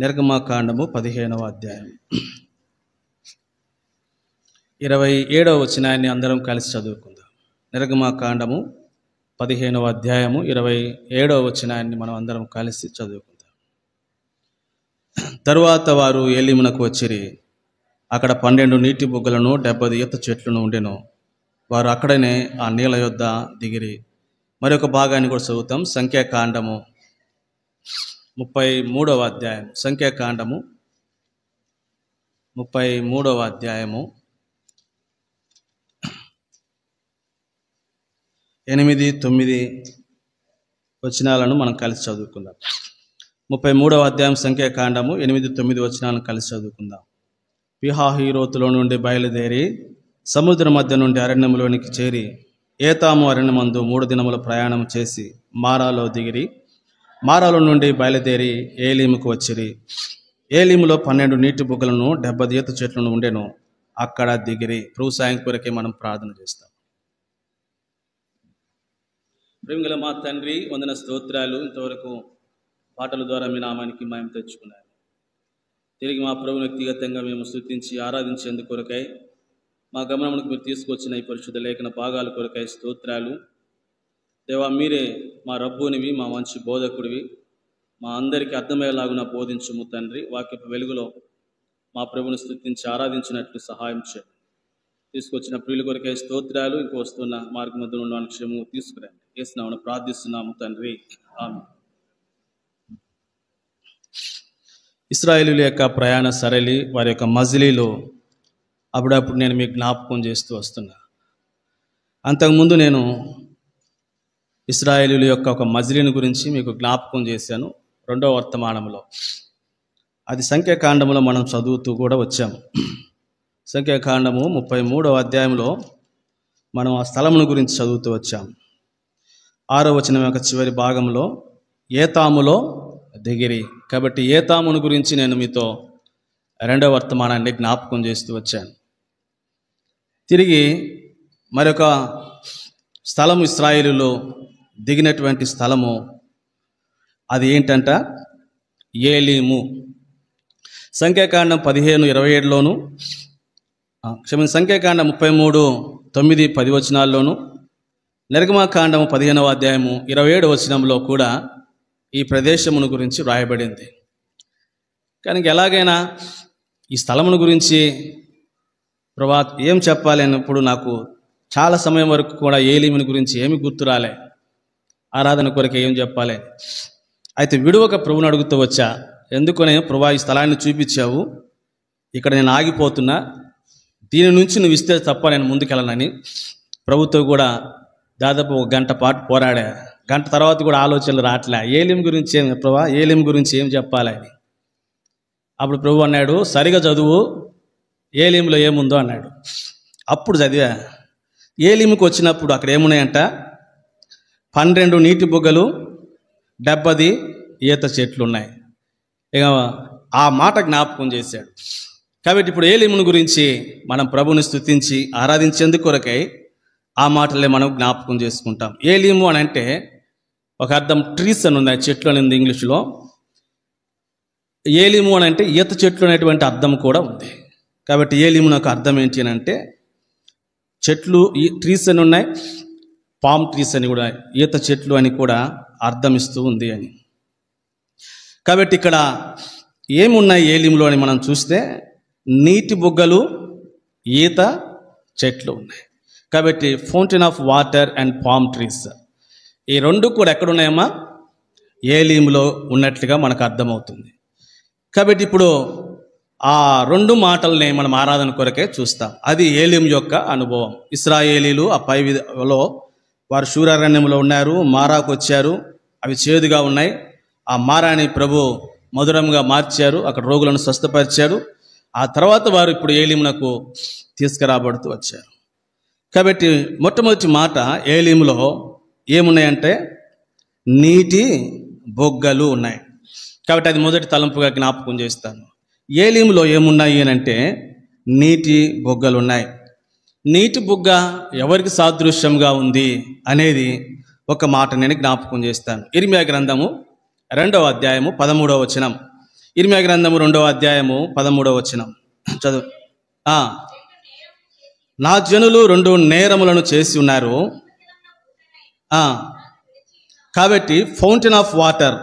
నిర్గమకాండము 15వ అధ్యాయం 27వ వచనాన్ని అందరం కలిసి చదువుకుందాం. నిర్గమకాండము 15వ అధ్యాయము 27వ వచనాన్ని మనం అందరం కలిసి చదువుకుందాం. తరువాత వారు ఏలీమునకు వచ్చిరి. అక్కడ 12 నీటి బుగ్గలను 70 ఈత చెట్లను ఉండెను. వారు అక్కడనే ఆ నీళ్ళ యొద్ద దిగిరి. మరొక భాగాన్ని కూడా చదువుతాం. సంఖ్యాకాండము 33వ అధ్యాయం. సంఖ్యాకాండము 33వ అధ్యాయము 8, 9 వచనాలను మనం కలిసి చదువుకుందాం. 33వ అధ్యాయం సంఖ్యాకాండము 8, 9 వచనాలను కలిసి చదువుకుందాం. పిహాహీరోతులో నుండి బయలుదేరి సముద్రం మధ్య నుండి అరణ్యంలోనికి చేరి ఏతాము అరణ్యమందు 3 దినముల ప్రయాణం చేసి మారాలో దిగిరి. మారాలో నుండి బయలుదేరి ఏలీముకు వచ్చిరి. ఏలీములో 12 నీటి బుగ్గలను 70 ఈత చెట్లను ఉండెను. అక్కడ దిగిరి. ప్రభు సాయం కొరకే మనం ప్రార్థన చేస్తాం. ప్రేమగల మా తండ్రి, వందన స్తోత్రాలు. ఇంతవరకు పాటల ద్వారా మీ నామానికి మహిమ తెచ్చుకున్నారు. తిరిగి మా ప్రభుని వ్యక్తిగతంగా మేము స్తుతించి ఆరాధించేందుకు కొరకై మా గమనమునకు మీరు తీసుకొచ్చిన ఈ పరిశుద్ధ లేఖన భాగాల కొరకై స్తోత్రాలు. దేవా, మీరే మా రబ్బునివి, మా మంచి బోధకుడివి. మా అందరికీ అర్థమయ్యేలాగున బోధించుము తండ్రి. వాక్యపు వెలుగులో మా ప్రభుని స్తుతించి ఆరాధించినట్లు సహాయం చేయండి. తీసుకొచ్చిన ప్రియుల కొరకై స్తోత్రాలు. ఇంక వస్తున్న మార్గ మధ్యలో ఉన్న క్షేమము తీసుకురండి. యేసునామమున ప్రార్థిస్తున్నాము తండ్రి, ఆమేన్. ఇశ్రాయేలీయుల యొక్క ప్రయాణ సరళి, వారి యొక్క మజిలీలో అప్పుడప్పుడు నేను మీకు జ్ఞాపకం చేస్తూ వస్తున్నా. అంతకుముందు నేను ఇశ్రాయేలీయుల యొక్క ఒక మజిలీని గురించి మీకు జ్ఞాపకం చేశాను 2వ వర్తమానంలో. అది సంఖ్యాకాండములో మనం చదువుతూ కూడా వచ్చాము. సంఖ్యాకాండము 33వ అధ్యాయంలో మనం ఆ స్థలమును గురించి చదువుతూ వచ్చాము. 6వ వచనం యొక్క చివరి భాగంలో ఏతాములో దిగిరి. కాబట్టి ఏతామును గురించి నేను మీతో 2వ వర్తమానాన్ని జ్ఞాపకం చేస్తూ వచ్చాను. తిరిగి మరొక స్థలము ఇశ్రాయేలులో దిగినటువంటి స్థలము, అది ఏంటంట? ఏలీము. సంఖ్యాకాండం 15:27లోను, సంఖ్యాకాండం 33, 9, 10 వచనాల్లోను, నిర్గమకాండము 15వ అధ్యాయము 27 వచనంలో కూడా ఈ ప్రదేశమును గురించి వ్రాయబడింది. కానీ ఎలాగైనా ఈ స్థలమును గురించి ప్రభా ఏం చెప్పాలి అన్నప్పుడు నాకు చాలా సమయం వరకు కూడా ఏలీముని గురించి ఏమి గుర్తు రాలే. ఆరాధన కొరకు ఏం చెప్పాలి. అయితే విడువక ప్రభుని అడుగుతూ వచ్చా. ఎందుకనే ప్రభా ఈ స్థలాన్ని చూపించావు, ఇక్కడ నేను ఆగిపోతున్నా, దీని నుంచి నువ్వు ఇస్తే తప్ప నేను ముందుకెళ్ళనని ప్రభుతో కూడా దాదాపు 1 గంట పాటు పోరాడా. గంట తర్వాత కూడా ఆలోచనలు రావట్లే. ఏలీము గురించి ఏం ప్రభా, ఏలీము గురించి ఏం చెప్పాలి అని. అప్పుడు ప్రభు అన్నాడు, సరిగా చదువు, ఏలీములో ఏముందో అన్నాడు. అప్పుడు చదివా. ఏలీముకు వచ్చినప్పుడు అక్కడ ఏమున్నాయంట? 12 నీటి బుగ్గలు, 70 ఈత చెట్లు ఉన్నాయి. ఇక ఆ మాట జ్ఞాపకం చేశాడు. కాబట్టి ఇప్పుడు ఏలీమును గురించి మనం ప్రభుని స్తుతించి ఆరాధించేందుకు కొరకై ఆ మాటలే మనం జ్ఞాపకం చేసుకుంటాం. ఏలీము అని అంటే ఒక అర్థం ట్రీస్ అని ఉన్నాయి, చెట్లు అని ఉంది ఇంగ్లీష్లో. ఏలీము అని అంటే ఈత చెట్లు అనేటువంటి అర్థం కూడా ఉంది. కాబట్టి ఏలీము నాకు అర్థం ఏంటి అని అంటే చెట్లు, ట్రీస్ అని ఉన్నాయి, పామ్ ట్రీస్ అని కూడా, ఈత చెట్లు అని కూడా అర్థం ఇస్తూ ఉంది అని. కాబట్టి ఇక్కడ ఏమున్నాయి ఏలీములో అని మనం చూస్తే నీటి బుగ్గలు, ఈత చెట్లు ఉన్నాయి. కాబట్టి fountain of water and palm trees, ఈ 2 కూడా ఎక్కడున్నాయమ్మా? ఏలీములో ఉన్నట్లుగా మనకు అర్థమవుతుంది. కాబట్టి ఇప్పుడు ఆ 2 మాటల్ని మనం ఆరాధన కొరకే చూస్తాం. అది ఏలీము యొక్క అనుభవం. ఇశ్రాయేలీలు ఆ పైలో వారు శూరారణ్యంలో ఉన్నారు, మారాకు వచ్చారు. అవి చేదుగా ఉన్నాయి. ఆ మారాని ప్రభు మధురంగా మార్చారు, అక్కడ రోగులను స్వస్థపరిచారు. ఆ తర్వాత వారు ఇప్పుడు ఏలీమునకు తీసుకురాబడుతూ వచ్చారు. కాబట్టి మొట్టమొదటి మాట ఏలీములో ఏమున్నాయంటే నీటి బొగ్గలు ఉన్నాయి. కాబట్టి అది మొదటి తలంపుగా జ్ఞాపకం చేస్తాను. ఏలీములో ఏమున్నాయి అని అంటే నీటి బొగ్గలు ఉన్నాయి. నీటి బుగ్గ ఎవరికి సాదృశ్యంగా ఉంది అనేది ఒక మాట నేను జ్ఞాపకం చేస్తాను. ఇర్మియా గ్రంథము 2వ అధ్యాయము 13వ వచనం. ఇర్మీయా గ్రంథము 2వ అధ్యాయము 13వ వచనం చదువు. నా జనులు 2 నేరములను చేసి ఉన్నారు. కాబట్టి ఫౌంటైన్ ఆఫ్ వాటర్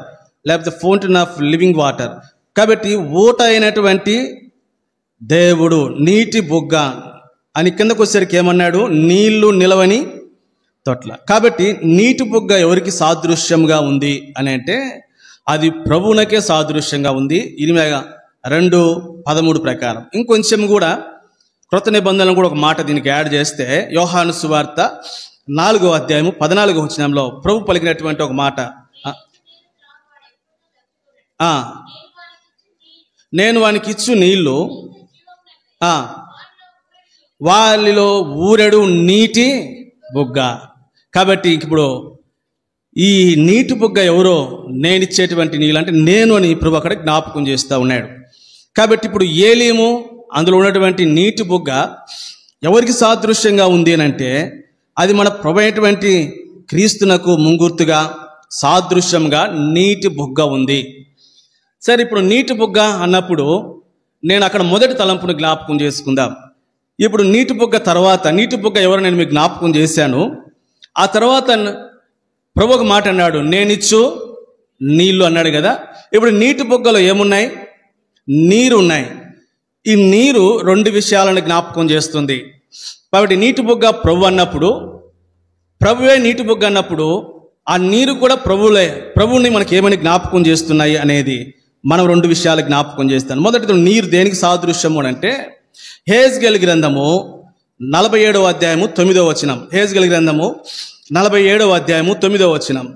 లేకపోతే ఫౌంటైన్ ఆఫ్ లివింగ్ వాటర్, కాబట్టి ఊట అయినటువంటి దేవుడు, నీటి బుగ్గ అని కిందకు వచ్చేసరికి ఏమన్నాడు? నీళ్లు నిలవని తొట్ల. కాబట్టి నీటి బుగ్గ ఎవరికి సాదృశ్యంగా ఉంది అని అంటే అది ప్రభువునకే సాదృశ్యంగా ఉంది ఇర్మీయా 2:13 ప్రకారం. ఇంకొంచెం కూడా క్రొత్త నిబంధనలు కూడా ఒక మాట దీనికి యాడ్ చేస్తే యోహాను సువార్త 4వ అధ్యాయము 14వ వచనంలో ప్రభు పలికినటువంటి ఒక మాట, నేను వానికి ఇచ్చు నీళ్లు వారిలో ఊరెడు నీటి బుగ్గ. కాబట్టి ఇప్పుడు ఈ నీటి బుగ్గ ఎవరో? నేనిచ్చేటువంటి నీళ్ళు అంటే నేను అని ప్రభు అక్కడ జ్ఞాపకం చేస్తూ ఉన్నాడు. కాబట్టి ఇప్పుడు ఏలీము అందులో ఉన్నటువంటి నీటి బుగ్గ ఎవరికి సాదృశ్యంగా ఉంది అని అంటే అది మన ప్రభు అయినటువంటి క్రీస్తునకు ముంగుర్తుగా సాదృశ్యంగా నీటి బుగ్గ ఉంది. సరే, ఇప్పుడు నీటి బుగ్గ అన్నప్పుడు నేను అక్కడ మొదటి తలంపును జ్ఞాపకం చేసుకుందాం. ఇప్పుడు నీటి బుగ్గ తర్వాత, నీటి బుగ్గ ఎవరు నేను మీకు జ్ఞాపకం చేశాను. ఆ తర్వాత ప్రభు ఒక మాట అన్నాడు, నేనిచ్చు నీళ్లు అన్నాడు కదా. ఇప్పుడు నీటి బుగ్గలో ఏమున్నాయి? నీరు ఉన్నాయి. ఈ నీరు 2 విషయాలను జ్ఞాపకం చేస్తుంది. కాబట్టి నీటి బుగ్గ ప్రభు అన్నప్పుడు, ప్రభువే నీటి బుగ్గ అన్నప్పుడు ఆ నీరు కూడా ప్రభువుని మనకి ఏమని జ్ఞాపకం చేస్తున్నాయి అనేది మనం 2 విషయాలు జ్ఞాపకం చేస్తాను. మొదటిది నీరు దేనికి సాదృశ్యము అంటే హేజ్కేలు గ్రంథము 47వ అధ్యాయము 9వ వచనం. హేజ్కేలు గ్రంథము 47వ అధ్యాయము 9వ వచనం.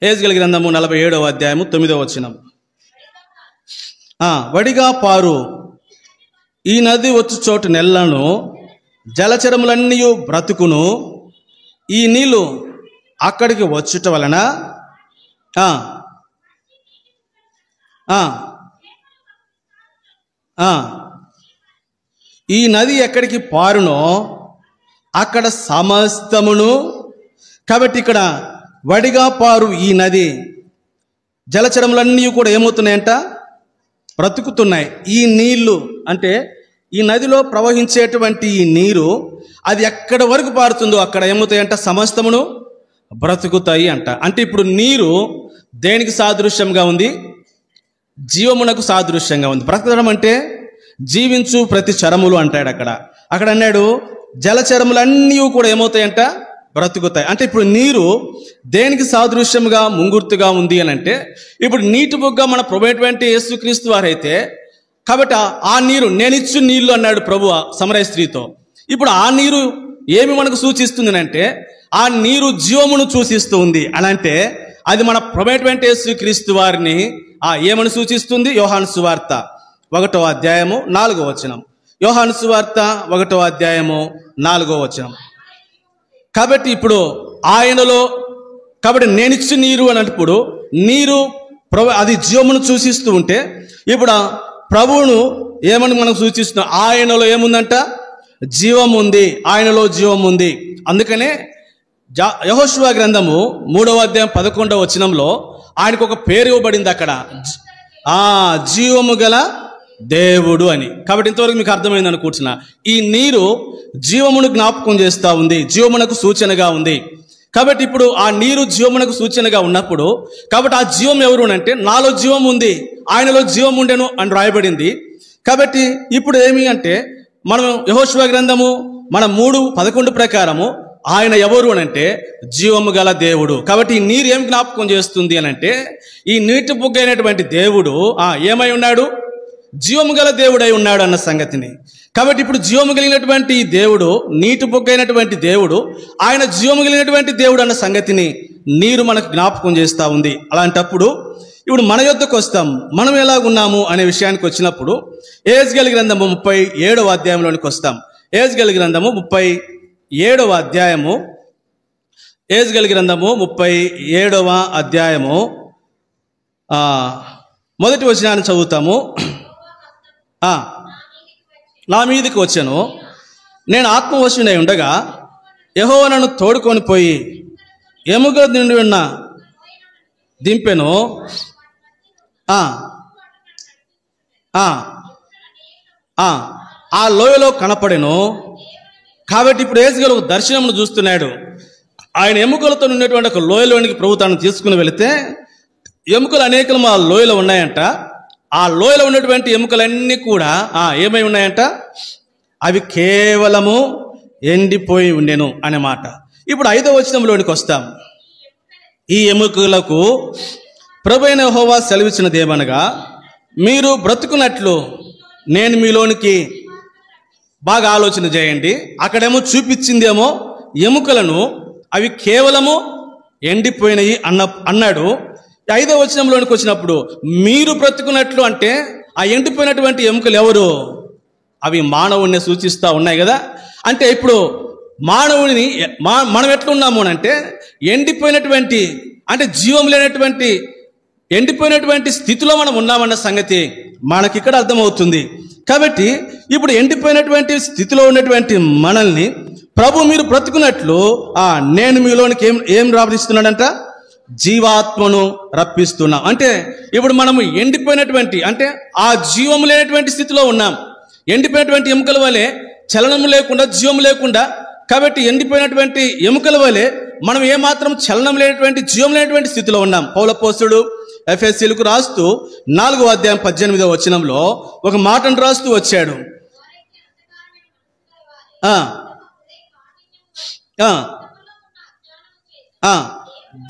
హేజ్కేలు గ్రంథము 47వ అధ్యాయము 9వ వచనం. వడిగా పారు ఈ నది వచ్చు చోటు నెల్లను, జలచరములన్నీ బ్రతుకును. ఈ నీళ్లు అక్కడికి వచ్చుట వలన ఈ నది ఎక్కడికి పారునో అక్కడ సమస్తమును. కాబట్టి ఇక్కడ వడిగా పారు ఈ నది, జలచరములన్నీ కూడా ఏమవుతున్నాయంట? బ్రతుకుతున్నాయి. ఈ నీళ్లు అంటే ఈ నదిలో ప్రవహించేటువంటి ఈ నీరు అది ఎక్కడి వరకు పారుతుందో అక్కడ ఏమవుతాయంట? సమస్తమును బ్రతుకుతాయి అంట. అంటే ఇప్పుడు నీరు దేనికి సాదృశ్యంగా ఉంది? జీవమునకు సాదృశ్యంగా ఉంది. బ్రతకడం అంటే జీవించు ప్రతి చరములు అంటాడు అక్కడ అన్నాడు జలచరములన్నీ కూడా ఏమవుతాయంట? బ్రతుకుతాయి. అంటే ఇప్పుడు నీరు దేనికి సాదృశ్యంగా ముంగుర్తుగా ఉంది అని అంటే ఇప్పుడు నీటి బుగ్గ మన ప్రభువైనటువంటి యేసుక్రీస్తు వారైతే, కాబట్టి ఆ నీరు నేనిచ్చు నీళ్లు అన్నాడు ప్రభు సమరయ స్త్రీతో. ఇప్పుడు ఆ నీరు ఏమి మనకు సూచిస్తుంది అంటే ఆ నీరు జీవమును సూచిస్తూ ఉంది. అనంటే అది మన ప్రభువైనటువంటి యేసుక్రీస్తు వారిని ఏమని సూచిస్తుంది? యోహాను సువార్త 1వ అధ్యాయము 4వ వచనం. యోహాను సువార్త 1వ అధ్యాయము 4వ వచనం. కాబట్టి ఇప్పుడు ఆయనలో, కాబట్టి నేనిచ్చు నీరు అన్నప్పుడు నీరు అది జీవమును సూచిస్తూ ఉంటే ఇప్పుడు ప్రభువును ఏమని మనం సూచిస్తున్నాం? ఆయనలో ఏముందంట? జీవం ఉంది. ఆయనలో జీవం ఉంది. అందుకనే యెహోషువ గ్రంథము 3వ అధ్యాయం 11వ వచనంలో ఆయనకు ఒక పేరు ఇవ్వబడింది అక్కడ, జీవము గల దేవుడు అని. కాబట్టి ఇంతవరకు మీకు అర్థమైంది అనుకుంటున్నా. ఈ నీరు జీవమును జ్ఞాపకం చేస్తూ ఉంది, జీవమునకు సూచనగా ఉంది. కాబట్టి ఇప్పుడు ఆ నీరు జీవమునకు సూచనగా ఉన్నప్పుడు, కాబట్టి ఆ జీవం ఎవరు అంటే నాలో జీవం ఉంది, ఆయనలో జీవం ఉండెను అని రాయబడింది. కాబట్టి ఇప్పుడు ఏమి అంటే మనం యెహోషువ గ్రంథము మన 3:11 ప్రకారము ఆయన ఎవరు అనంటే జీవము గల దేవుడు. కాబట్టి ఈ నీరు ఏం జ్ఞాపకం చేస్తుంది అనంటే ఈ నీటి బుగ్గ అయినటువంటి దేవుడు ఏమై ఉన్నాడు? జీవము గల దేవుడై ఉన్నాడు అన్న సంగతిని. కాబట్టి ఇప్పుడు జీవము కలిగినటువంటి దేవుడు, నీటి బుగ్గ అయినటువంటి దేవుడు, ఆయన జీవము కలిగినటువంటి దేవుడు అన్న సంగతిని నీరు మనకు జ్ఞాపకం చేస్తూ ఉంది. అలాంటప్పుడు ఇప్పుడు మన యొద్దకు వస్తాం, మనం ఎలాగున్నాము అనే విషయానికి వచ్చినప్పుడు యెహెజ్కేలు గ్రంథము 37వ అధ్యాయంలోనికి వస్తాం. యెహెజ్కేలు గ్రంథము 37వ అధ్యాయము. యెహెజ్కేలు గ్రంథము 37వ అధ్యాయము మొదటి వచనాన్ని చదువుతాము. నా మీదికి వచ్చాను, నేను ఆత్మవశుడై ఉండగా యెహోవా నన్ను తోడుకొని పోయి ఎముక నుండి ఉన్న దింపెను. ఆ లోయలో కనపడెను. కాబట్టి ఇప్పుడు యేసుగారు ఒక దర్శనమును చూస్తున్నాడు. ఆయన ఎముకలతో ఉన్నటువంటి ఒక లోయలోనికి ప్రభు తాను తీసుకుని వెళితే ఎముకలు అనేకలు ఆ లోయలో ఉన్నాయంట. ఆ లోయలో ఉన్నటువంటి ఎముకలన్నీ కూడా ఏమై ఉన్నాయంట? అవి కేవలము ఎండిపోయి ఉండెను అనే మాట. ఇప్పుడు 5వ వచనంలోనికి వస్తాం. ఈ ఎముకలకు ప్రభువైన యెహోవా సెలవిచ్చినదేమనగా, మీరు బ్రతుకున్నట్లు నేను మీలోనికి బాగా ఆలోచన చేయండి. అక్కడేమో చూపించిందేమో ఎముకలను, అవి కేవలము ఎండిపోయినవి అన్నాడు. 5వ వచనంలోనికి వచ్చినప్పుడు మీరు బ్రతుకున్నట్లు అంటే ఆ ఎండిపోయినటువంటి ఎముకలు ఎవరు? అవి మానవుడిని సూచిస్తూ ఉన్నాయి కదా. అంటే ఇప్పుడు మానవుడిని మనం ఎట్లున్నాము అంటే ఎండిపోయినటువంటి, అంటే జీవం లేనటువంటి ఎండిపోయినటువంటి స్థితిలో మనం ఉన్నామన్న సంగతి మనకిక్కడ అర్థమవుతుంది. కాబట్టి ఇప్పుడు ఎండిపోయినటువంటి స్థితిలో ఉన్నటువంటి మనల్ని ప్రభు మీరు బ్రతుకున్నట్లు నేను మీలోనికి ఏం రాబడిస్తున్నాడంట? జీవాత్మను రప్పిస్తున్నా. అంటే ఇప్పుడు మనము ఎండిపోయినటువంటి, అంటే ఆ జీవము లేనటువంటి స్థితిలో ఉన్నాం. ఎండిపోయినటువంటి ఎముకల వలె చలనము లేకుండా, జీవము లేకుండా. కాబట్టి ఎండిపోయినటువంటి ఎముకల వలె మనం ఏమాత్రం చలనం లేనటువంటి, జీవం లేనటువంటి స్థితిలో ఉన్నాం. పౌలపోస్తుడు ఎఫెసీయులకు రాస్తూ 4వ అధ్యాయం 18వ వచనంలో ఒక మాటను రాస్తూ వచ్చాడు.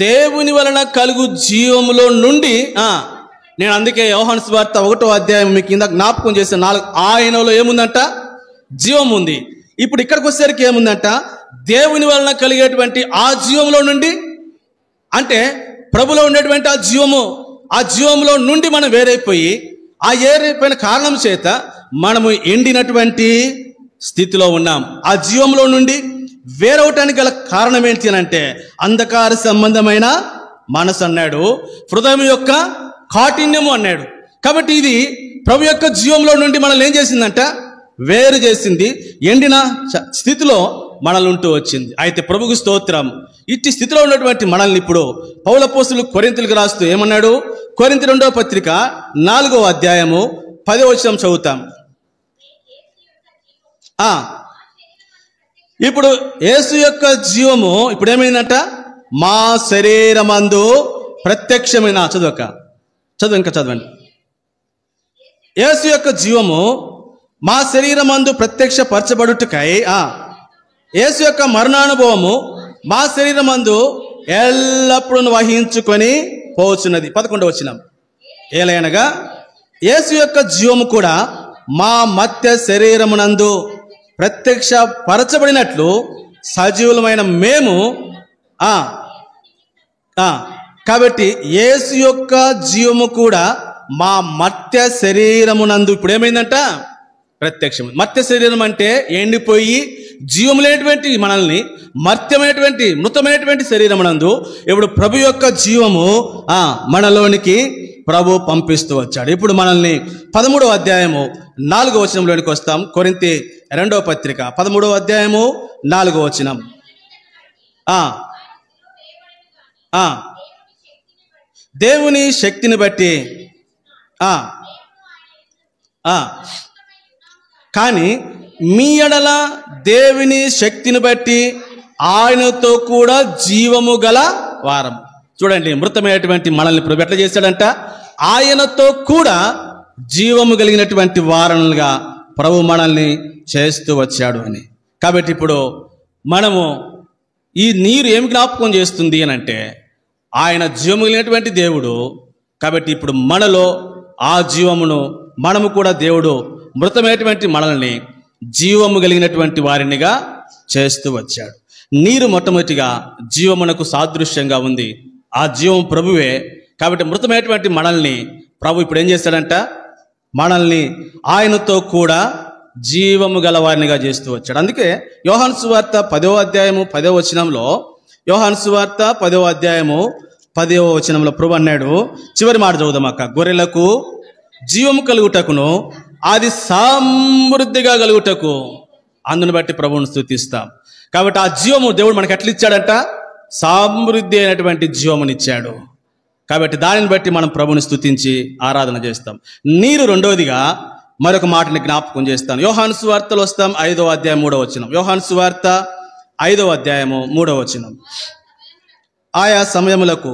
దేవుని వలన కలుగు జీవములో నుండి, నేను అందుకే యోహాను సువార్త 1వ అధ్యాయం మీకు ఇందాక జ్ఞాపకం చేశాను. 4 ఆయనలో ఏముందంట? జీవం ఉంది. ఇప్పుడు ఇక్కడికి వచ్చేసరికి ఏముందంట? దేవుని వలన కలిగేటువంటి ఆ జీవంలో నుండి, అంటే ప్రభులో ఉండేటువంటి ఆ జీవంలో నుండి మనం వేరైపోయి, ఆ ఏరైపోయిన కారణం చేత మనము ఎండినటువంటి స్థితిలో ఉన్నాం. ఆ జీవంలో నుండి వేరవటానికి గల కారణం ఏంటి అని అంటే అంధకార సంబంధమైన మనసు అన్నాడు, హృదయం యొక్క కాఠిన్యము అన్నాడు. కాబట్టి ఇది ప్రభు యొక్క జీవంలో నుండి మనల్ని ఏం చేసిందంట? వేరు చేసింది. ఎండిన స్థితిలో మనల్ని ఉంటూ వచ్చింది. అయితే ప్రభుకు స్తోత్రం. ఇట్టి స్థితిలో ఉన్నటువంటి మనల్ని ఇప్పుడు పౌలపోస్తులు కొరింథీయులకు రాస్తూ ఏమన్నాడు? కొరింథీ 2వ పత్రిక 4వ అధ్యాయము 10వ వచనం చదువుతాం. ఇప్పుడు యేసు యొక్క జీవము ఇప్పుడు ఏమైందంట? మా శరీరమందు ప్రత్యక్షమైన, చదవండి. యేసు యొక్క జీవము మా శరీరమందు ప్రత్యక్షపరచబడుటకై యేసు యొక్క మరణానుభవము మా శరీరమందు ఎల్లప్పుడూ వహించుకొని పోవచ్చున్నది. 11వ వచనం. ఏలయనగా యేసు యొక్క జీవము కూడా మా మధ్య శరీరమునందు ప్రత్యక్షపరచబడినట్లు సజీవులమైన మేము కాబట్టి యేసు యొక్క జీవము కూడా మా మత్య శరీరమునందు ఇప్పుడు ఏమైందంట? ప్రత్యక్షం. మత్య శరీరం అంటే ఎండిపోయి జీవం లేనటువంటి మనల్ని మృతమైనటువంటి శరీరమునందు ఇప్పుడు ప్రభు యొక్క జీవము మనలోనికి ప్రభు పంపిస్తూ వచ్చాడు. ఇప్పుడు మనల్ని 13వ అధ్యాయము 4వ వచనంలోనికి వస్తాం. కొరింథీ 2వ పత్రిక 13వ అధ్యాయము 4వ వచనం. దేవుని శక్తిని బట్టి కానీ మీ ఎడల దేవుని శక్తిని బట్టి ఆయనతో కూడా జీవము గల వారం. చూడండి, మృతమైనటువంటి మనల్ని ప్రభు ఎట్లా చేశాడంట? ఆయనతో కూడా జీవము కలిగినటువంటి వారనులుగా ప్రభు మనల్ని చేస్తూ వచ్చాడు అని. కాబట్టి ఇప్పుడు మనము ఈ నీరు ఏమి జ్ఞాపకం చేస్తుంది అని అంటే ఆయన జీవము కలిగినటువంటి దేవుడు. కాబట్టి ఇప్పుడు మనలో ఆ జీవమును మనము కూడా దేవుడు మృతమైనటువంటి మనల్ని జీవము కలిగినటువంటి వారినిగా చేస్తూ వచ్చాడు. నీరు మొట్టమొదటిగా జీవమునకు సాదృశ్యంగా ఉంది. ఆ జీవం ప్రభువే. కాబట్టి మృతమైనటువంటి మనల్ని ప్రభు ఇప్పుడు ఏం చేశాడంట? మనల్ని ఆయనతో కూడా జీవము గల వారినిగా చేస్తూ వచ్చాడు. అందుకే యోహాను సువార్త 10వ అధ్యాయము 10వ వచనంలో, యోహాను సువార్త 10వ అధ్యాయము 10వ వచనంలో ప్రభు అన్నాడు, చివరి మాట చదువుదాం అక్క. గొర్రెలకు జీవము కలుగుటకును అది సమృద్ధిగా కలుగుటకు అందుని బట్టి ప్రభువును స్తుతిస్తాం. కాబట్టి ఆ జీవము దేవుడు మనకి ఎట్లా ఇచ్చాడంట? సమృద్ధి అయినటువంటి జీవమునిచ్చాడు. కాబట్టి దానిని బట్టి మనం ప్రభుని స్తుతించి ఆరాధన చేస్తాం. నీరు రెండవదిగా మరొక మాటని జ్ఞాపకం చేస్తాను. యోహాను సువార్తలో వస్తాం, 5వ అధ్యాయం 3వ వచనం. యోహాను సువార్త 5వ అధ్యాయము 3వ వచనం. ఆయా సమయములకు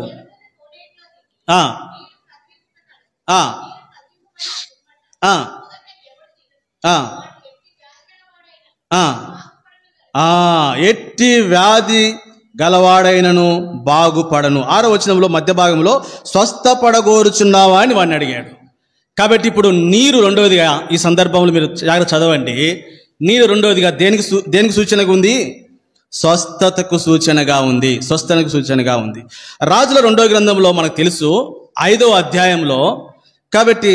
ఎట్టి వ్యాధి గలవాడైనను బాగుపడను. 6వ వచనంలో మధ్య భాగంలో స్వస్థపడగోరుచున్నావా అని వాడిని అడిగాడు. కాబట్టి ఇప్పుడు నీరు రెండవదిగా ఈ సందర్భంలో మీరు జాగ్రత్త చదవండి. నీరు రెండవదిగా దేనికి సూచనగా ఉంది? స్వస్థతకు సూచనగా ఉంది. స్వస్థతకు సూచనగా ఉంది. రాజుల 2వ గ్రంథంలో మనకు తెలుసు 5వ అధ్యాయంలో. కాబట్టి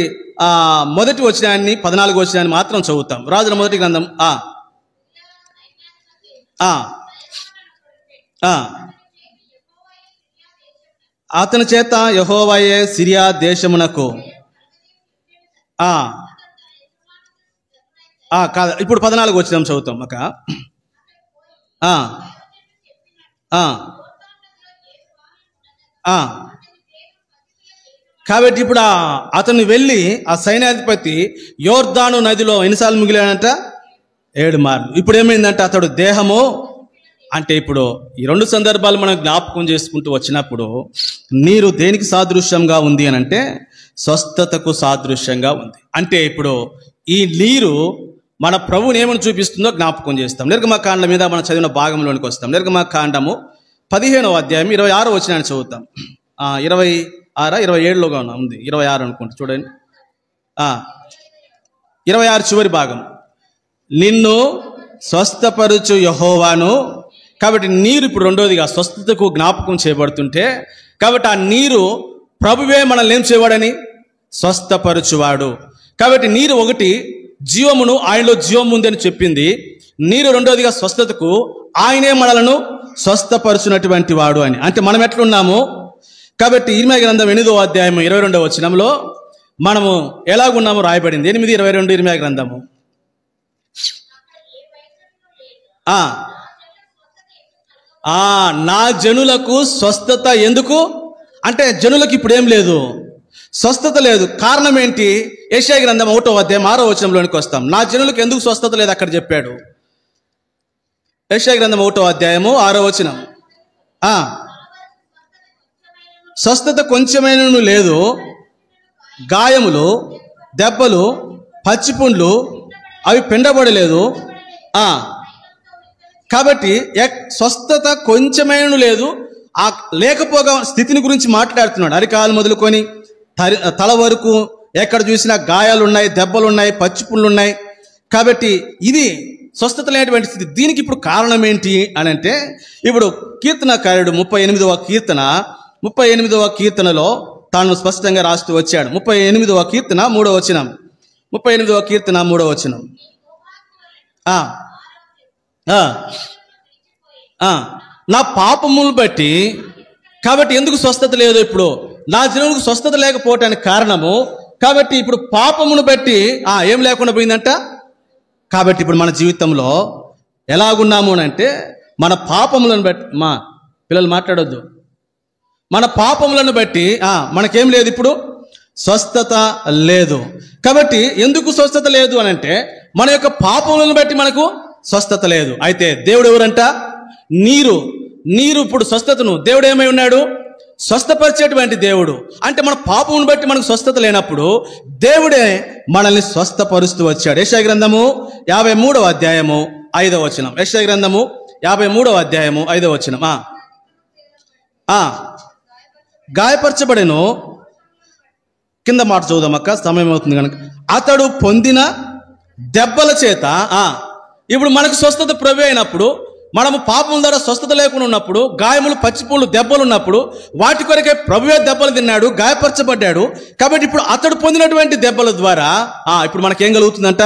మొదటి వచనాన్ని 14వ వచనాన్ని మాత్రం చదువుతాం. రాజుల మొదటి గ్రంథం అతని చేత యెహోవాయే సిరియా దేశమునకు కాదు, ఇప్పుడు 14వ వచనం చదువుతాం. కాబట్టి ఇప్పుడు అతను వెళ్ళి ఆ సైన్యాధిపతి యోర్దాను నదిలో ఎన్నిసార్లు మిగిలాడంట? 7 మార్లు. ఇప్పుడు ఏమైందంటే అతడు దేహము అంటే ఇప్పుడు ఈ 2 సందర్భాలు మనం జ్ఞాపకం చేసుకుంటూ వచ్చినప్పుడు నీరు దేనికి సాదృశ్యంగా ఉంది అని అంటే స్వస్థతకు సాదృశ్యంగా ఉంది. అంటే ఇప్పుడు ఈ నీరు మన ప్రభువుని ఏమని చూపిస్తుందో జ్ఞాపకం చేస్తాం. నిర్గమకాండం మీద మనం చదివిన భాగంలోనికి వస్తాం. నిర్గమకాండము 15వ అధ్యాయం 26వ వచనాన్ని చదువుతాం. 27లోగా ఉంది, 26 అనుకుంటా, చూడండి. 26 చివరి భాగం. నిన్ను స్వస్థపరుచు యెహోవాను. కాబట్టి నీరు ఇప్పుడు రెండోదిగా స్వస్థతకు జ్ఞాపకం చేయబడుతుంటే, కాబట్టి ఆ నీరు ప్రభువే మనల్ని ఏం చేయవాడని? స్వస్థపరచువాడు. కాబట్టి నీరు ఒకటి జీవమును, ఆయనలో జీవం ఉందని చెప్పింది. నీరు రెండోదిగా స్వస్థతకు ఆయనే మనలను స్వస్థపరచునటువంటి వాడు అని. అంటే మనం ఎట్లున్నాము? కాబట్టి ఇర్మీయా గ్రంథం 8వ అధ్యాయం 22వ వచనంలో మనము ఎలాగున్నామో రాయబడింది. 8:22 ఇర్మీయా గ్రంథము. నా జనులకు స్వస్థత ఎందుకు అంటే, జనులకు ఇప్పుడు ఏం లేదు, స్వస్థత లేదు. కారణం ఏంటి? యెషయా గ్రంథం 1వ అధ్యాయం 6వ వచనంలోనికి వస్తాం. నా జనులకు ఎందుకు స్వస్థత లేదు అక్కడ చెప్పాడు. యెషయా గ్రంథం 1వ అధ్యాయము 6వ వచనం. స్వస్థత కొంచెమైనను లేదు, గాయములు, దెబ్బలు, పచ్చిపుండ్లు అవి పిండబడలేదు. కాబట్టి స్వస్థత కొంచెమైనను లేదు. ఆ లేకపోగా స్థితిని గురించి మాట్లాడుతున్నాడు. అరికాలు మొదలుకొని తల వరకు ఎక్కడ చూసినా గాయాలు ఉన్నాయి, దెబ్బలు ఉన్నాయి, పచ్చిపుండ్లు ఉన్నాయి. కాబట్టి ఇది స్వస్థత లేనటువంటి స్థితి. దీనికి ఇప్పుడు కారణం ఏంటి అని అంటే, ఇప్పుడు కీర్తనకారుడు 38వ కీర్తనలో తాను స్పష్టంగా రాస్తూ వచ్చాడు. 38వ కీర్తన 3వ వచనం. 38వ కీర్తన 3వ వచనం. నా పాపములు బట్టి, కాబట్టి ఎందుకు స్వస్థత లేదు? ఇప్పుడు నా జనులకు స్వస్థత లేకపోవటానికి కారణము, కాబట్టి ఇప్పుడు పాపమును బట్టి ఏం లేకుండా పోయిందంట. కాబట్టి ఇప్పుడు మన జీవితంలో ఎలాగున్నాము అని అంటే, మన పాపములను బట్టి, మా పిల్లలు మాట్లాడొద్దు, మన పాపములను బట్టి మనకేం లేదు, ఇప్పుడు స్వస్థత లేదు. కాబట్టి ఎందుకు స్వస్థత లేదు అని అంటే, మన యొక్క పాపములను బట్టి మనకు స్వస్థత లేదు. అయితే దేవుడు ఎవరంట? నీరు ఇప్పుడు స్వస్థతను దేవుడు ఏమై ఉన్నాడు? స్వస్థపరిచేటువంటి దేవుడు. అంటే మన పాపమును బట్టి మనకు స్వస్థత లేనప్పుడు దేవుడే మనల్ని స్వస్థపరుస్తూ వచ్చాడు. యెషయా గ్రంథము 53వ అధ్యాయము 5వ వచనం. యెషయా గ్రంథము 53వ అధ్యాయము 5వ వచనం. గాయపరచబడెను. కింద మాట చదువుదాం అక్క, సమయం అవుతుంది కనుక. అతడు పొందిన దెబ్బల చేత, ఇప్పుడు మనకు స్వస్థత ప్రభు అయినప్పుడు, మనము పాపం ద్వారా స్వస్థత లేకుండా ఉన్నప్పుడు, గాయములు, పచ్చిపూలు, దెబ్బలు ఉన్నప్పుడు వాటి కొరకే ప్రభువే దెబ్బలు తిన్నాడు, గాయపరచబడ్డాడు. కాబట్టి ఇప్పుడు అతడు పొందినటువంటి దెబ్బల ద్వారా ఇప్పుడు మనకేం కలుగుతుందంట?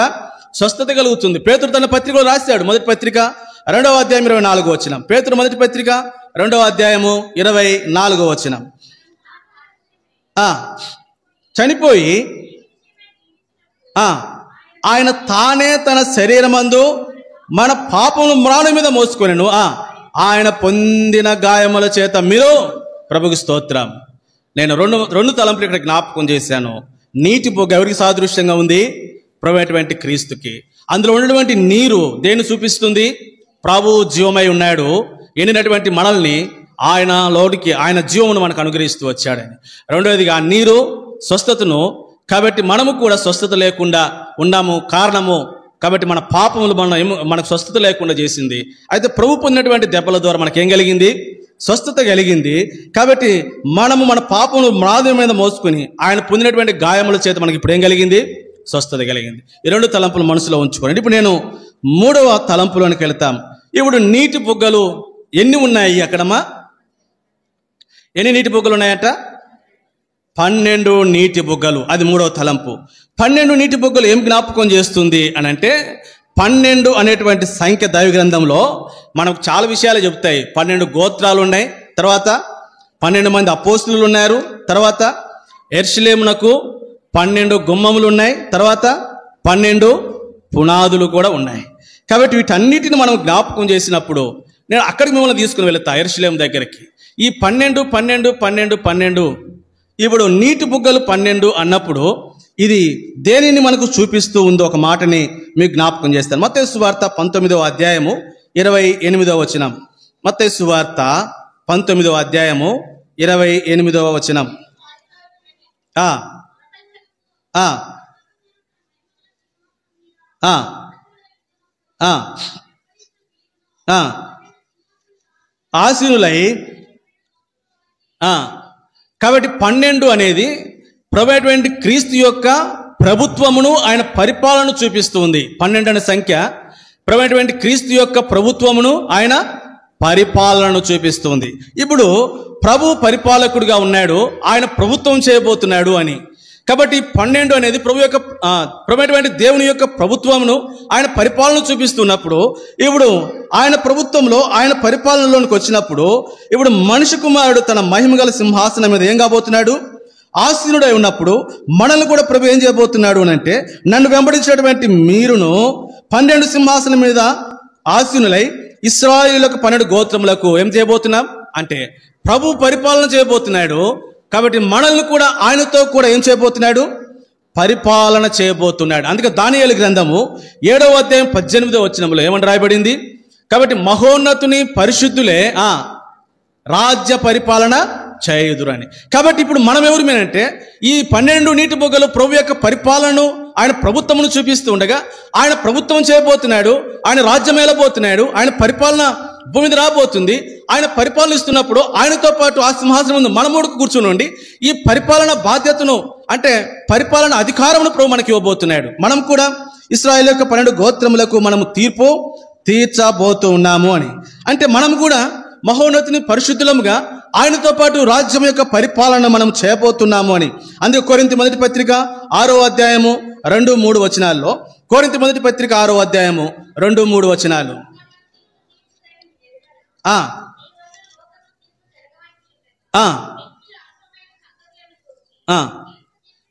స్వస్థత కలుగుతుంది. పేతురు తన పత్రికలో రాశాడు. మొదటి పత్రిక 2వ అధ్యాయం 24వ వచనం. పేతురు మొదటి పత్రిక 2వ అధ్యాయము 24వ వచనం. చనిపోయి ఆయన తానే తన శరీరమందు మన పాపమును మ్రాను మీద మోసుకొనెను. ఆయన పొందిన గాయముల చేత మీరు ప్రభుకి స్తోత్రం. నేను రెండు తలంపులు ఇక్కడ జ్ఞాపకం చేశాను. నీటి బొగ్గ ఎవరికి సాదృశ్యంగా ఉంది? ప్రభువైనటువంటి క్రీస్తుకి. అందులో ఉన్నటువంటి నీరు దేన్ని చూపిస్తుంది? ప్రభువు జీవమై ఉన్నాడు, ఎండినటువంటి మనల్ని ఆయన లోనికి ఆయన జీవమును మనకు అనుగ్రహిస్తూ వచ్చాడని. రెండవదిగా నీరు స్వస్థతను, కాబట్టి మనము కూడా స్వస్థత లేకుండా ఉన్నాము. కారణము కాబట్టి మన పాపములు మనకు స్వస్థత లేకుండా చేసింది. అయితే ప్రభు పొందినటువంటి దెబ్బల ద్వారా మనకేం కలిగింది? స్వస్థత కలిగింది. కాబట్టి మనము మన పాపములు మ్రాది మీద మోసుకుని ఆయన పొందినటువంటి గాయముల చేత మనకి ఇప్పుడు ఏం కలిగింది? స్వస్థత కలిగింది. ఈ రెండు తలంపులు మనసులో ఉంచుకోండి. ఇప్పుడు నేను మూడవ తలంపులోనికి వెళ్తాం. ఇప్పుడు నీటి బుగ్గలు ఎన్ని ఉన్నాయి అక్కడమ్మా? ఎన్ని నీటి బుగ్గలు ఉన్నాయట? 12 నీటి బుగ్గలు. అది మూడవ తలంపు. 12 నీటి బుగ్గలు ఏం జ్ఞాపకం చేస్తుంది అని అంటే, 12 అనేటువంటి సంఖ్య దైవ గ్రంథంలో మనకు చాలా విషయాలు చెబుతాయి. 12 గోత్రాలు ఉన్నాయి, తర్వాత 12 మంది అపోస్తులు ఉన్నారు, తర్వాత యెరూషలేమునకు 12 గుమ్మములు ఉన్నాయి, తర్వాత 12 పునాదులు కూడా ఉన్నాయి. కాబట్టి వీటన్నిటిని మనం జ్ఞాపకం చేసినప్పుడు నేను అక్కడికి మిమ్మల్ని తీసుకుని వెళ్తా, యెరూషలేము దగ్గరికి. ఈ 12 12 12 12 ఇప్పుడు నీటి బుగ్గలు 12 అన్నప్పుడు ఇది దేనిని మనకు చూపిస్తూ ఉందో ఒక మాటని మీకు జ్ఞాపకం చేస్తాను. మత్తయి సువార్త 19వ అధ్యాయము 28వ వచనం. మత్తయి సువార్త 19వ అధ్యాయము 28వ వచనం. ఆశీనులై కాబట్టి 12 అనేది ప్రభువైనటువంటి క్రీస్తు యొక్క ప్రభుత్వమును ఆయన పరిపాలన చూపిస్తుంది. 12 అనే సంఖ్య ప్రభువైనటువంటి క్రీస్తు యొక్క ప్రభుత్వమును ఆయన పరిపాలనను చూపిస్తుంది. ఇప్పుడు ప్రభు పరిపాలకుడిగా ఉన్నాడు, ఆయన ప్రభుత్వం చేయబోతున్నాడు అని. కాబట్టి 12 అనేది ప్రభువైనటువంటి దేవుని యొక్క ప్రభుత్వమును ఆయన పరిపాలన చూపిస్తున్నప్పుడు, ఇప్పుడు ఆయన ప్రభుత్వంలో ఆయన పరిపాలనలోనికి వచ్చినప్పుడు ఇప్పుడు మనిషి కుమారుడు తన మహిమగల సింహాసనం మీద ఏం కాబోతున్నాడు? ఆసీనుడై ఉన్నప్పుడు మనల్ని కూడా ప్రభు ఏం చేయబోతున్నాడు అని అంటే, నన్ను వెంబడించినటువంటి మీరును 12 సింహాసనం మీద ఆసీనులై ఇశ్రాయేలులకు 12 గోత్రములకు ఏం చేయబోతున్నాం అంటే ప్రభు పరిపాలన చేయబోతున్నాడు. కాబట్టి మనల్ని కూడా ఆయనతో కూడా ఏం చేయబోతున్నాడు? పరిపాలన చేయబోతున్నాడు. అందుకే దానియేలు గ్రంథము 7వ అధ్యాయం 18వ వచనంలో ఏమని రాయబడింది? కాబట్టి మహోన్నతుని పరిశుద్ధులే రాజ్య పరిపాలన చేయుదురని. కాబట్టి ఇప్పుడు మనం ఎవరిమేనంటే, ఈ 12 నీటి బొగ్గలు ప్రభు యొక్క పరిపాలనను ఆయన ప్రభుత్వమును చూపిస్తూ ఉండగా ఆయన ప్రభుత్వం చేయబోతున్నాడు, ఆయన రాజ్యం ఏలబోతున్నాడు, ఆయన పరిపాలన భూమి మీద రాబోతుంది. ఆయన పరిపాలన ఇస్తున్నప్పుడు ఆయనతో పాటు ఆ సింహాసనం ముందు మనముడుకు కూర్చుని ఉండి ఈ పరిపాలన బాధ్యతను అంటే పరిపాలన అధికారమును ప్రభు మనకి ఇవ్వబోతున్నాడు. మనం కూడా ఇశ్రాయేలు యొక్క 12 గోత్రములకు మనము తీర్పు తీర్చబోతూ ఉన్నాము అని. అంటే మనం కూడా మహోన్నతిని పరిశుద్ధులముగా ఆయనతో పాటు రాజ్యం యొక్క పరిపాలన మనం చేయబోతున్నాము అని. అందుకే కొరింథీ మొదటి పత్రిక 6వ అధ్యాయము 2-3 వచనాల్లో, కొరింథీ మొదటి పత్రిక 6వ అధ్యాయము 2-3 వచనాలు.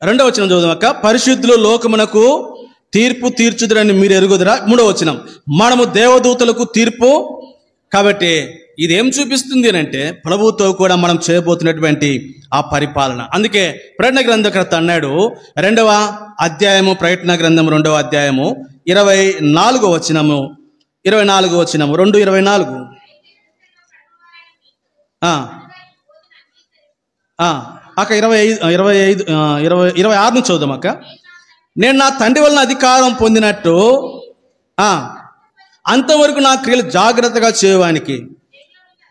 2వ వచనం చదువుదాక. పరిశుద్ధులు లోకమునకు తీర్పు తీర్చుదురని మీరు ఎరుగుదురా? 3వ వచనం. మనము దేవదూతలకు తీర్పు. కాబట్టి ఇది ఏం చూపిస్తుంది అని అంటే ప్రభువుతో కూడా మనం చేయబోతున్నటువంటి ఆ పరిపాలన. అందుకే ప్రకటన గ్రంథకర్త అన్నాడు 2వ అధ్యాయము, ప్రకటన గ్రంథం 2వ అధ్యాయము 24వ వచనము 2:24 అక్క 26 నుంచి చదువుదాం అక్క. నేను నా తండ్రి వలన అధికారం పొందినట్టు అంతవరకు నా క్రియలు జాగ్రత్తగా చేయడానికి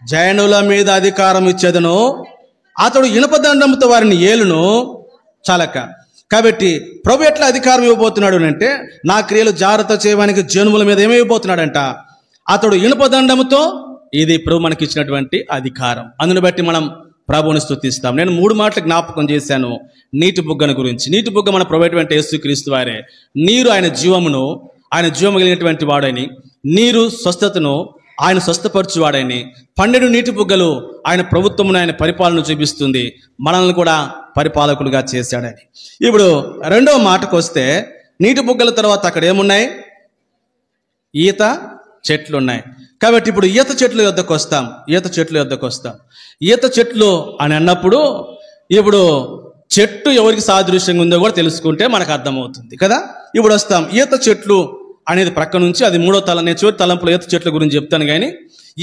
జైనుల మీద అధికారం ఇచ్చేదను, అతడు ఇనుపదండంతో వారిని ఏలును. చాలక. కాబట్టి ప్రభు ఎట్లా అధికారం ఇవ్వబోతున్నాడు అంటే, నా క్రియలు జాగ్రత్త చేయడానికి జనుముల మీద ఏమైపోతున్నాడంట? అతడు ఇనుపదండముతో. ఇది ప్రభు మనకి ఇచ్చినటువంటి అధికారం. అందుని బట్టి మనం ప్రభువుని స్తుతిస్తాం. నేను 3 మాటలు జ్ఞాపకం చేశాను నీటి బుగ్గను గురించి. నీటి బుగ్గ మన ప్రభువైనటువంటి యేసుక్రీస్తు వారే. నీరు ఆయన జీవమును, ఆయన జీవము కలిగినటువంటి వాడని, నీరు స్వస్థతను ఆయన స్వస్థపరచువాడని, 12 నీటి బుగ్గలు ఆయన ప్రభుత్వమును ఆయన పరిపాలన చూపిస్తుంది, మనల్ని కూడా పరిపాలకులుగా చేశాడని. ఇప్పుడు 2వ మాటకు వస్తే, నీటి బుగ్గల తర్వాత అక్కడ ఏమున్నాయి? ఈత చెట్లు ఉన్నాయి. కాబట్టి ఇప్పుడు ఈత చెట్ల యొద్దకు వస్తాం. ఈత చెట్లు అని అన్నప్పుడు ఇప్పుడు చెట్టు ఎవరికి సాదృశ్యంగా ఉందో కూడా తెలుసుకుంటే మనకు అర్థమవుతుంది కదా. ఇప్పుడు వస్తాం ఈత చెట్లు అనేది ప్రక్క నుంచి, అది మూడో తలం. నేను చివరి తలంపులో ఈత చెట్ల గురించి చెప్తాను. కానీ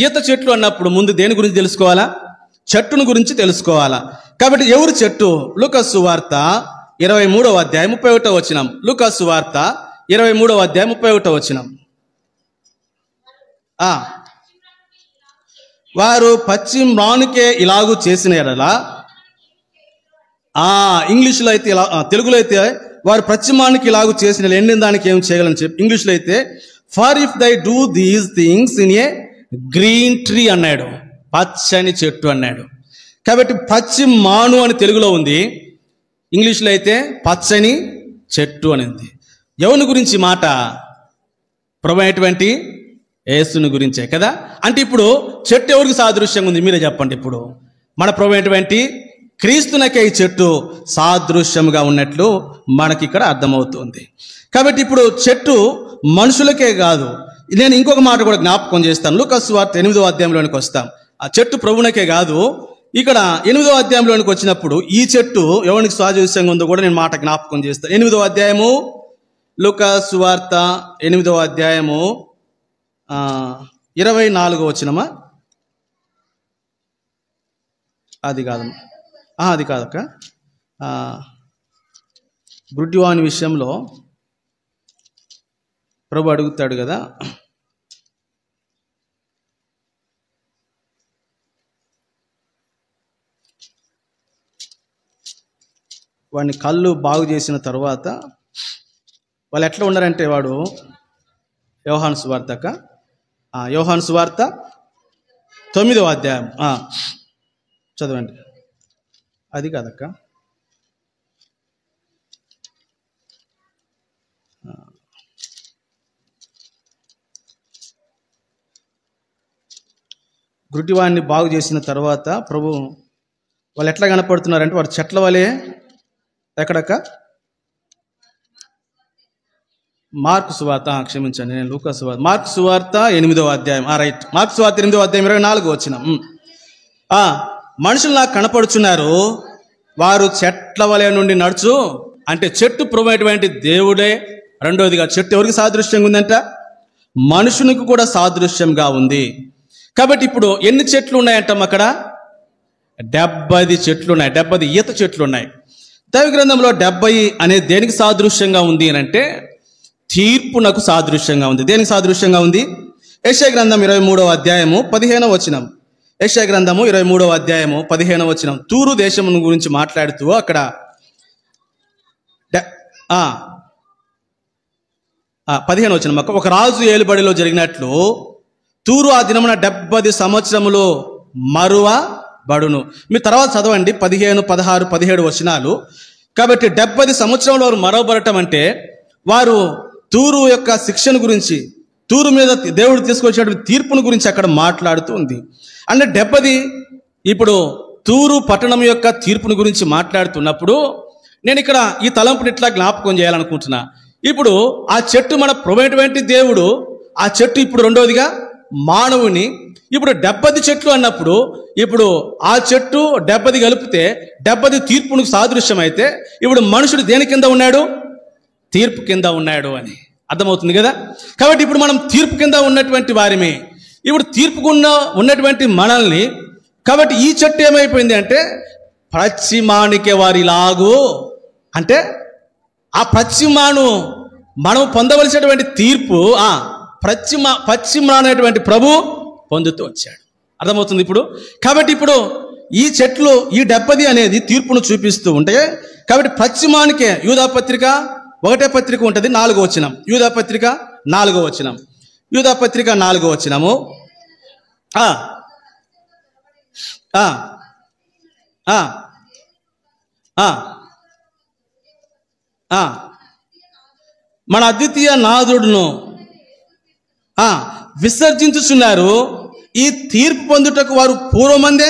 ఈత చెట్లు అన్నప్పుడు ముందు దేని గురించి తెలుసుకోవాలా? చెట్టును గురించి తెలుసుకోవాలా. కాబట్టి ఎవరు చెట్టు? లూకాసు సువార్త 23వ అధ్యాయం 31వ వచనం. లూకాసు సువార్త 23వ అధ్యాయం 31వ వచనం. వారు పశ్చిమ్రానుకే ఇలాగూ చేసిన ఎడలా, ఇంగ్లీష్లో అయితే ఇలా, తెలుగులో అయితే వారు పశ్చిమానికి ఇలాగూ చేసిన ఎండిన దానికి ఏం చేయగలని చెప్పి, ఇంగ్లీష్లో అయితే ఫర్ ఇఫ్ దై do these things in a green tree అన్నాడు, పచ్చని చెట్టు అన్నాడు. కాబట్టి పశ్చిమాను అని తెలుగులో ఉంది, ఇంగ్లీష్లో అయితే పచ్చని చెట్టు అని ఉంది. ఎవరి గురించి మాట? ప్రభు అయినటువంటి యేసుని గురించే కదా. అంటే ఇప్పుడు చెట్టు ఎవరికి సాదృశ్యంగా ఉంది? మీరే చెప్పండి. ఇప్పుడు మన ప్రభు అయినటువంటి క్రీస్తునకే ఈ చెట్టు సాదృశ్యంగా ఉన్నట్లు మనకి ఇక్కడ అర్థమవుతుంది. కాబట్టి ఇప్పుడు చెట్టు మనుషులకే కాదు, నేను ఇంకొక మాట కూడా జ్ఞాపకం చేస్తాను. లూకాసు సువార్త 8వ అధ్యాయంలోనికి వస్తాం. ఆ చెట్టు ప్రభువునకే కాదు, ఇక్కడ 8వ అధ్యాయంలోనికి వచ్చినప్పుడు ఈ చెట్టు ఎవరికి సాదృశ్యంగా ఉందో కూడా నేను మాట జ్ఞాపకం చేస్తాను. 8వ అధ్యాయము, లూకాసు సువార్త 8వ అధ్యాయము 24వ వచనమా? అది కాదమ్మా, అది కాదక్క. గుడ్డివాని విషయంలో ప్రభు అడుగుతాడు కదా, వాడిని కళ్ళు బాగు చేసిన తర్వాత వాళ్ళు ఎట్లా ఉన్నారంటే, వాడు యోహాను సువార్త అక్క, యోహాను సువార్త 9వ అధ్యాయం చదవండి. అది కాదక్క, గుడ్డివాడిని బాగు చేసిన తర్వాత ప్రభు వాళ్ళు ఎట్లా కనపడుతున్నారంటే, వారు చెట్ల వలె, ఎక్కడక్క? మార్కు సువార్త, క్షమించండి, నేను లూకా సువార్త, మార్కు సువార్త 8వ అధ్యాయం, రైట్, మార్కు సువార్త 8వ అధ్యాయం 24వ వచనం. మనుషులు నాకు కనపడుచున్నారు, వారు చెట్ల వలె నుండి నడుచు. అంటే చెట్టు ప్రభు అయినటువంటి దేవుడే. రెండవదిగా చెట్టు ఎవరికి సాదృశ్యంగా ఉందంట? మనుషునికి కూడా సాదృశ్యంగా ఉంది. కాబట్టి ఇప్పుడు ఎన్ని చెట్లు ఉన్నాయంటాం అక్కడ? 70 చెట్లు ఉన్నాయి, 70 ఈత చెట్లు ఉన్నాయి. దైవ గ్రంథంలో 70 అనేది దేనికి సాదృశ్యంగా ఉంది అని అంటే, తీర్పునకు సాదృశ్యంగా ఉంది. దేనికి సాదృశ్యంగా ఉంది? యెషయా గ్రంథం 23వ అధ్యాయము 15వ వచనం. యెషయా గ్రంథము 23వ అధ్యాయము 15వ వచనం. తూరు దేశమును గురించి మాట్లాడుతూ అక్కడ 15వ వచనం, ఒక రాజు ఏలుబడిలో జరిగినట్లు తూరు ఆ దినమున 70 సంవత్సరములు మరువబడును. మీరు తర్వాత చదవండి 15, 16, 17 వచనాలు. కాబట్టి 70 సంవత్సరంలో వారు మరవబడటం అంటే వారు తూరు యొక్క శిక్షను గురించి, తూరు మీద దేవుడు తీసుకొచ్చేటువంటి తీర్పును గురించి అక్కడ మాట్లాడుతూ ఉంది. అంటే 70 ఇప్పుడు తూరు పట్టణం యొక్క తీర్పును గురించి మాట్లాడుతున్నప్పుడు నేను ఇక్కడ ఈ తలంపుని ఇట్లా జ్ఞాపకం చేయాలనుకుంటున్నా. ఇప్పుడు ఆ చెట్టు మన ప్రభువైనటువంటి దేవుడు, ఆ చెట్టు ఇప్పుడు రెండవదిగా మానవుని. ఇప్పుడు 70 చెట్లు అన్నప్పుడు ఇప్పుడు ఆ చెట్టు 70 కలిపితే 70 తీర్పునకు సాదృశ్యం అయితే, ఇప్పుడు మనుషుడు దేని కింద ఉన్నాడు? తీర్పు కింద ఉన్నాడు అని అర్థమవుతుంది కదా. కాబట్టి ఇప్పుడు మనం తీర్పు కింద ఉన్నటువంటి వారిమే. ఇప్పుడు తీర్పుకున్న ఉన్నటువంటి మనల్ని, కాబట్టి ఈ చెట్టు ఏమైపోయింది అంటే పశ్చిమానికే వారిలాగు, అంటే ఆ పశ్చిమాను మనం పొందవలసినటువంటి తీర్పు పశ్చిమ అనేటువంటి ప్రభు పొందుతూ వచ్చాడు. అర్థమవుతుంది ఇప్పుడు. కాబట్టి ఇప్పుడు ఈ చెట్లు, ఈ 70 అనేది తీర్పును చూపిస్తూ ఉంటే, కాబట్టి పశ్చిమానికే యూదాపత్రిక 1వ పత్రిక ఉంటుంది, 4వ వచనం. యూదాపత్రిక 4వ వచనం. యూదాపత్రిక 4వ వచనము. మన అద్వితీయ నాథుడును విసర్జించుచున్నారు. ఈ తీర్పు పొందుటకు వారు పూర్వమందే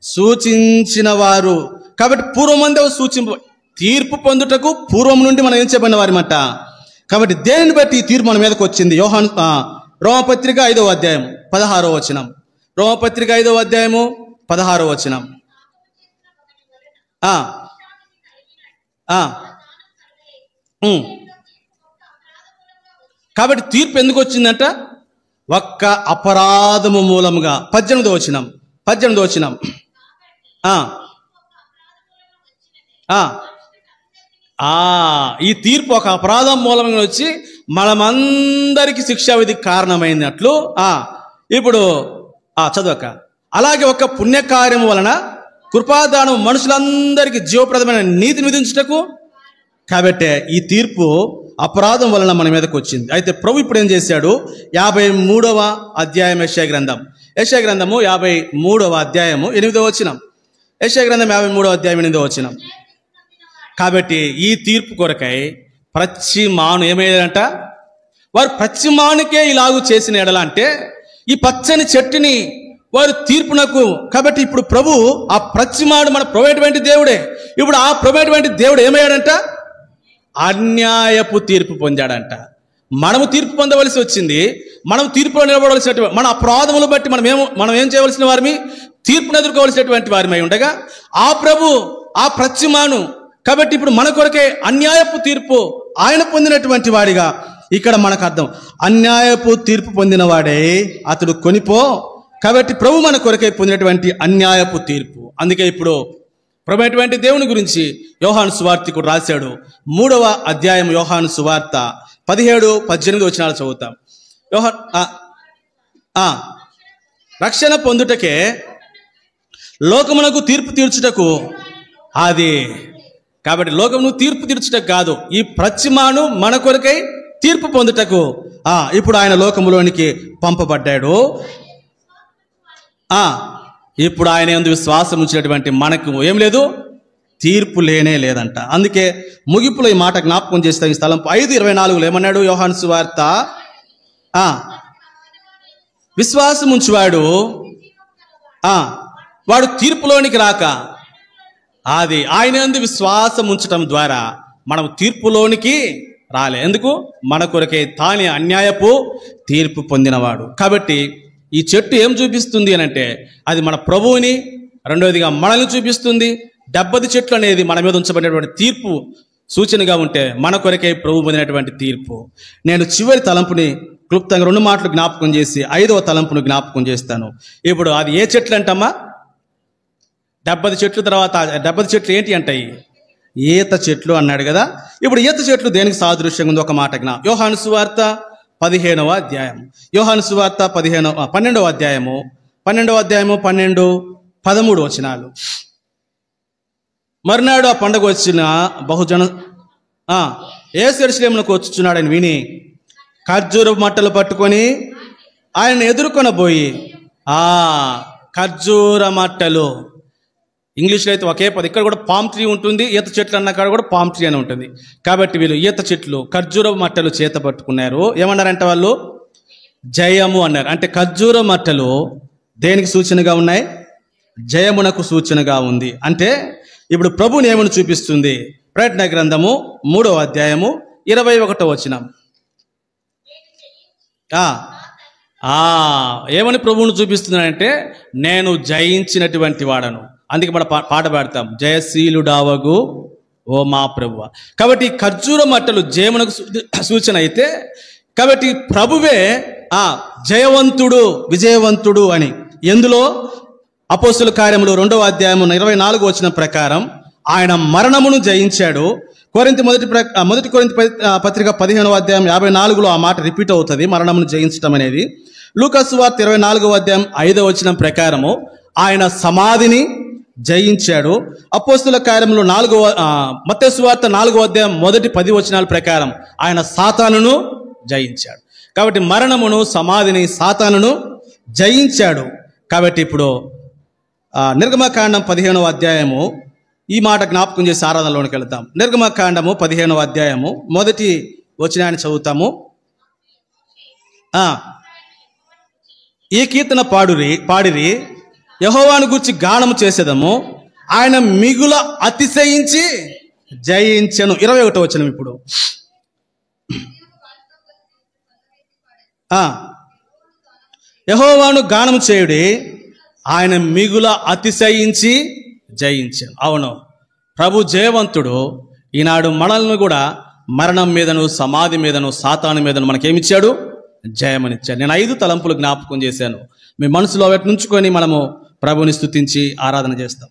సూచించిన వారు. కాబట్టి పూర్వమందే తీర్పు పొందుటకు పూర్వం నుండి మనం ఏం చెప్పిన వారిమాట. కాబట్టి దేనిని బట్టి ఈ తీర్పు మన మీదకి వచ్చింది? యోహాను రోమపత్రిక 5వ అధ్యాయం 16వ వచనం. రోమపత్రిక 5వ అధ్యాయము 16వ వచనం. ఆ, ఆ, కాబట్టి తీర్పు ఎందుకు వచ్చిందంట? ఒక్క అపరాధము మూలముగా. 18వ వచనం. ఈ తీర్పు ఒక అపరాధం మూలంగా వచ్చి మనమందరికి శిక్షా విధికి కారణమైనట్లు. ఇప్పుడు చదవక, అలాగే ఒక పుణ్యకార్యము వలన కృపాదానం మనుషులందరికీ జీవప్రదమైన నీతిని విధించుటకు. కాబట్టి ఈ తీర్పు అపరాధం వలన మన మీదకి వచ్చింది. అయితే ప్రభు ఇప్పుడు ఏం చేశాడు? 53వ అధ్యాయం యెషయా గ్రంథము 53వ అధ్యాయము 8వ వచనం. యెషయా గ్రంథం 53వ అధ్యాయం 8వ వచనం. కాబట్టి ఈ తీర్పు కొరకై ప్రతి మాను ఏమయ్యారంట? వారు ప్రతి మానుకే ఇలాగూ చేసిన ఎడల అంటే ఈ పచ్చని చెట్టుని వారు తీర్పునకు. కాబట్టి ఇప్పుడు ప్రభు ఆ ప్రతిమాడు మన ప్రభువైనటువంటి దేవుడే. ఇప్పుడు ఆ ప్రభువైనటువంటి దేవుడు ఏమయ్యాడంట? అన్యాయపు తీర్పు పొందాడంట. మనము తీర్పు పొందవలసి వచ్చింది. మనం తీర్పులో నిలబడవలసినటువంటి మన అపరాధములు బట్టి మనం ఏం చేయవలసిన వారిని? తీర్పును ఎదుర్కోవలసినటువంటి వారిమై ఉండగా ఆ ప్రభు ఆ ప్రతిమాను. కాబట్టి ఇప్పుడు మన కొరకే అన్యాయపు తీర్పు ఆయన పొందినటువంటి వాడిగా ఇక్కడ మనకు అర్థం. అన్యాయపు తీర్పు పొందిన వాడే అతడు కొనిపో. కాబట్టి ప్రభు మన కొరకే పొందినటువంటి అన్యాయపు తీర్పు. అందుకే ఇప్పుడు ప్రభు అయినటువంటి దేవుని గురించి యోహాను సువార్తికుడు రాశాడు. 3వ అధ్యాయం యోహాను సువార్త 17-18 వచనాలు చదువుతాం. రక్షణ పొందుటకే లోకమునకు తీర్పు తీర్చుటకు. అది కాబట్టి లోకమును తీర్పు తీర్చుటకు కాదు, ఈ ప్రతిమాను మన కొరకై తీర్పు పొందుటకు ఇప్పుడు ఆయన లోకములోనికి పంపబడ్డాడు. ఇప్పుడు ఆయన యందు విశ్వాసం ఉంచినటువంటి మనకు ఏం లేదు? తీర్పు లేదంట. అందుకే ముగింపులో ఈ మాట జ్ఞాపకం చేస్తే ఈ స్థలం 5:24 ఏమన్నాడు యోహాను సువార్త? విశ్వాసం ఉంచువాడు వాడు తీర్పులోనికి రాక, అది ఆయన యందు విశ్వాసం ఉంచటం ద్వారా మనం తీర్పులోనికి రాలే. ఎందుకు? మన కొరకే తానే అన్యాయపు తీర్పు పొందినవాడు. కాబట్టి ఈ చెట్టు ఏం చూపిస్తుంది అని అంటే అది మన ప్రభువుని, రెండవదిగా మనల్ని చూపిస్తుంది. 70 చెట్లు అనేది మన మీద ఉంచబడినటువంటి తీర్పు సూచనగా ఉంటే మన కొరకే ప్రభు పొందినటువంటి తీర్పు. నేను చివరి తలంపుని క్లుప్తంగా 2 మాటలు జ్ఞాపకం చేసి 5వ తలంపును జ్ఞాపకం చేస్తాను. ఇప్పుడు అది ఏ చెట్లు అంటమ్మా? 70 చెట్లు తర్వాత 70 చెట్లు ఏంటి అంటాయి? ఈత చెట్లు అన్నాడు కదా. ఇప్పుడు ఈత చెట్లు దేనికి సాదృశ్యంగా ఉంది? ఒక మాట యోహాను సువార్త 15వ అధ్యాయం. యోహాను సువార్త 12వ అధ్యాయము 12-13 వచనాలు. మర్నాడు ఆ పండుగ వచ్చిన బహుజన యేసు యెరూషలేమునకు వచ్చుచున్నాడని విని ఖర్జూర మట్టలు పట్టుకొని ఆయన ఎదుర్కొనబోయి. ఖర్జూర మట్టలు ఇంగ్లీష్లో అయితే ఒకే పదం. ఇక్కడ కూడా పామ్ ట్రీ ఉంటుంది. ఈత చెట్లు అన్న కాడ కూడా పామ్ ట్రీ అని ఉంటుంది. కాబట్టి వీళ్ళు ఈత చెట్లు ఖర్జూర మట్టలు చేత పట్టుకున్నారు. ఏమన్నారంటే వాళ్ళు జయము అన్నారు. అంటే ఖర్జూర మట్టలు దేనికి సూచనగా ఉన్నాయి? జయమునకు సూచనగా ఉంది. అంటే ఇప్పుడు ప్రభుని ఏమని చూపిస్తుంది? ప్రకటన గ్రంథము 3వ అధ్యాయము 21వ వచనం. ఏమని ప్రభువును చూపిస్తున్నాడంటే నేను జయించినటువంటి వాడను. అందుకే మన పాట పాడతాం, జయశీలుడావగు ఓ మా ప్రభువ. కాబట్టి ఖర్జూర మట్టలు జయమునకు సూచన అయితే, కాబట్టి ప్రభువే జయవంతుడు, విజయవంతుడు అని. ఎందులో? అపోస్తుల కార్యములు 2వ అధ్యాయము 24వ వచనం ప్రకారం ఆయన మరణమును జయించాడు. మొదటి కొరింథీ పత్రిక 15వ అధ్యాయం 54లో ఆ మాట రిపీట్ అవుతుంది, మరణమును జయించడం అనేది. లూకా సువార్త 24వ అధ్యాయం 5వ వచనం ప్రకారము ఆయన సమాధిని జయించాడు. అపోస్తుల కార్యములు మత్తయి సువార్త 4వ అధ్యాయం మొదటి 10 వచనాల ప్రకారం ఆయన సాతానును జయించాడు. కాబట్టి మరణమును, సమాధిని, సాతానును జయించాడు. కాబట్టి ఇప్పుడు నిర్గమకాండం 15వ అధ్యాయము ఈ మాట జ్ఞాపకం చేసి ఆరాధనలోనికి వెళ్తాం. నిర్గమకాండము 15వ అధ్యాయము మొదటి వచనాన్ని చదువుతాము. ఈ కీర్తన పాడిరి యెహోవాను గూర్చి గానము చేసేదము, ఆయన మిగుల అతిశయించి జయించెను. 21వ వచనం. ఇప్పుడు యెహోవాను గానము చేయుడి, ఆయన మిగుల అతిశయించి జయించెను. అవును, ప్రభు జయవంతుడు. ఈనాడు మనల్ని కూడా మరణం మీదను, సమాధి మీదను, సాతాను మీదను మనకేమిచ్చాడు? జయమనిచ్చాడు. నేను 5 తలంపులు జ్ఞాపకం చేశాను. మీ మనసులో వాటిని ఉంచుకొని మనము ప్రభుని స్తుతించి ఆరాధన చేస్తాం.